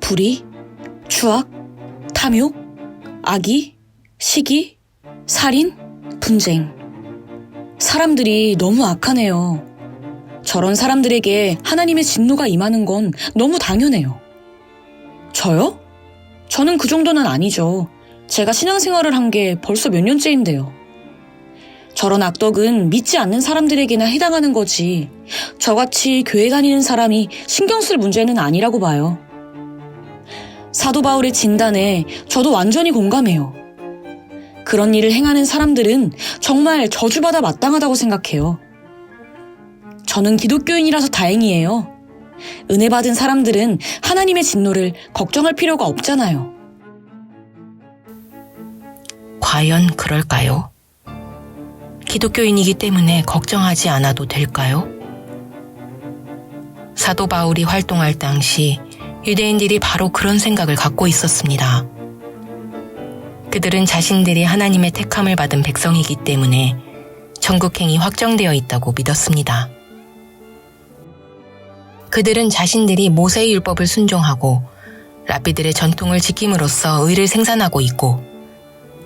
불의, 추악, 탐욕, 악의, 시기, 살인, 분쟁. 사람들이 너무 악하네요. 저런 사람들에게 하나님의 진노가 임하는 건 너무 당연해요. 저요? 저는 그 정도는 아니죠. 제가 신앙생활을 한 게 벌써 몇 년째인데요. 저런 악덕은 믿지 않는 사람들에게나 해당하는 거지, 저같이 교회 다니는 사람이 신경 쓸 문제는 아니라고 봐요. 사도 바울의 진단에 저도 완전히 공감해요. 그런 일을 행하는 사람들은 정말 저주받아 마땅하다고 생각해요. 저는 기독교인이라서 다행이에요. 은혜 받은 사람들은 하나님의 진노를 걱정할 필요가 없잖아요. 과연 그럴까요? 기독교인이기 때문에 걱정하지 않아도 될까요? 사도 바울이 활동할 당시 유대인들이 바로 그런 생각을 갖고 있었습니다. 그들은 자신들이 하나님의 택함을 받은 백성이기 때문에 천국행이 확정되어 있다고 믿었습니다. 그들은 자신들이 모세의 율법을 순종하고 랍비들의 전통을 지킴으로써 의를 생산하고 있고,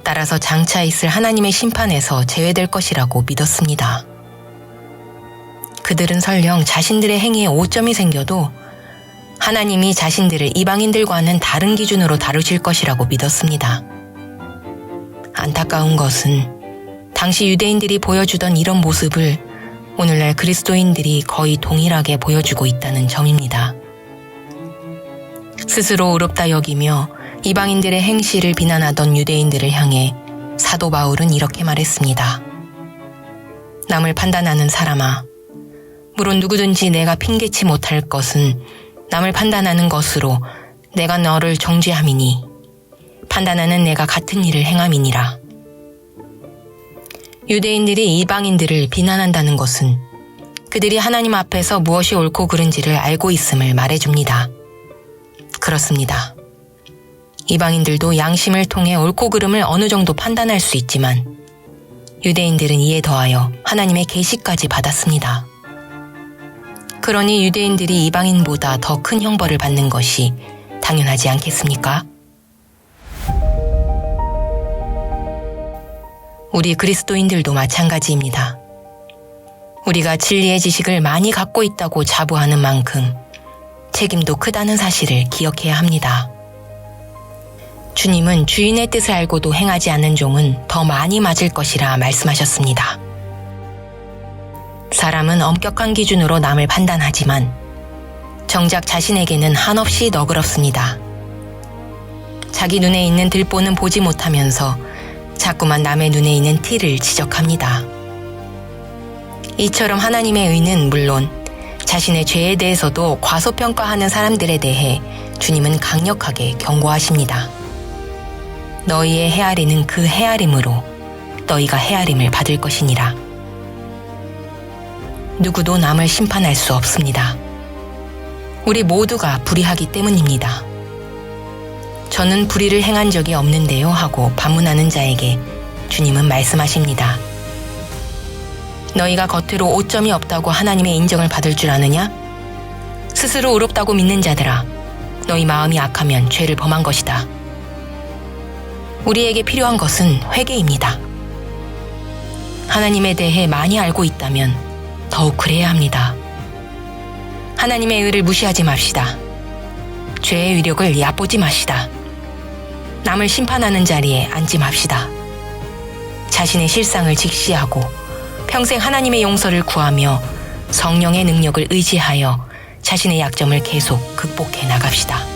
따라서 장차 있을 하나님의 심판에서 제외될 것이라고 믿었습니다. 그들은 설령 자신들의 행위에 오점이 생겨도 하나님이 자신들을 이방인들과는 다른 기준으로 다루실 것이라고 믿었습니다. 안타까운 것은 당시 유대인들이 보여주던 이런 모습을 오늘날 그리스도인들이 거의 동일하게 보여주고 있다는 점입니다. 스스로 의롭다 여기며 이방인들의 행실을 비난하던 유대인들을 향해 사도 바울은 이렇게 말했습니다. 남을 판단하는 사람아, 물론 누구든지 내가 핑계치 못할 것은 남을 판단하는 것으로 내가 너를 정죄함이니 판단하는 내가 같은 일을 행함이니라. 유대인들이 이방인들을 비난한다는 것은 그들이 하나님 앞에서 무엇이 옳고 그른지를 알고 있음을 말해줍니다. 그렇습니다. 이방인들도 양심을 통해 옳고 그름을 어느 정도 판단할 수 있지만 유대인들은 이에 더하여 하나님의 계시까지 받았습니다. 그러니 유대인들이 이방인보다 더 큰 형벌을 받는 것이 당연하지 않겠습니까? 우리 그리스도인들도 마찬가지입니다. 우리가 진리의 지식을 많이 갖고 있다고 자부하는 만큼 책임도 크다는 사실을 기억해야 합니다. 주님은 주인의 뜻을 알고도 행하지 않는 종은 더 많이 맞을 것이라 말씀하셨습니다. 사람은 엄격한 기준으로 남을 판단하지만 정작 자신에게는 한없이 너그럽습니다. 자기 눈에 있는 들보는 보지 못하면서 자꾸만 남의 눈에 있는 티를 지적합니다. 이처럼 하나님의 의는 물론 자신의 죄에 대해서도 과소평가하는 사람들에 대해 주님은 강력하게 경고하십니다. 너희의 헤아리는 그 헤아림으로 너희가 헤아림을 받을 것이니라. 누구도 남을 심판할 수 없습니다. 우리 모두가 불의하기 때문입니다. 저는 불의를 행한 적이 없는데요 하고 반문하는 자에게 주님은 말씀하십니다. 너희가 겉으로 오점이 없다고 하나님의 인정을 받을 줄 아느냐? 스스로 의롭다고 믿는 자들아, 너희 마음이 악하면 죄를 범한 것이다. 우리에게 필요한 것은 회개입니다. 하나님에 대해 많이 알고 있다면 더욱 그래야 합니다. 하나님의 의를 무시하지 맙시다. 죄의 위력을 얕보지 마시다. 남을 심판하는 자리에 앉지 맙시다. 자신의 실상을 직시하고 평생 하나님의 용서를 구하며 성령의 능력을 의지하여 자신의 약점을 계속 극복해 나갑시다.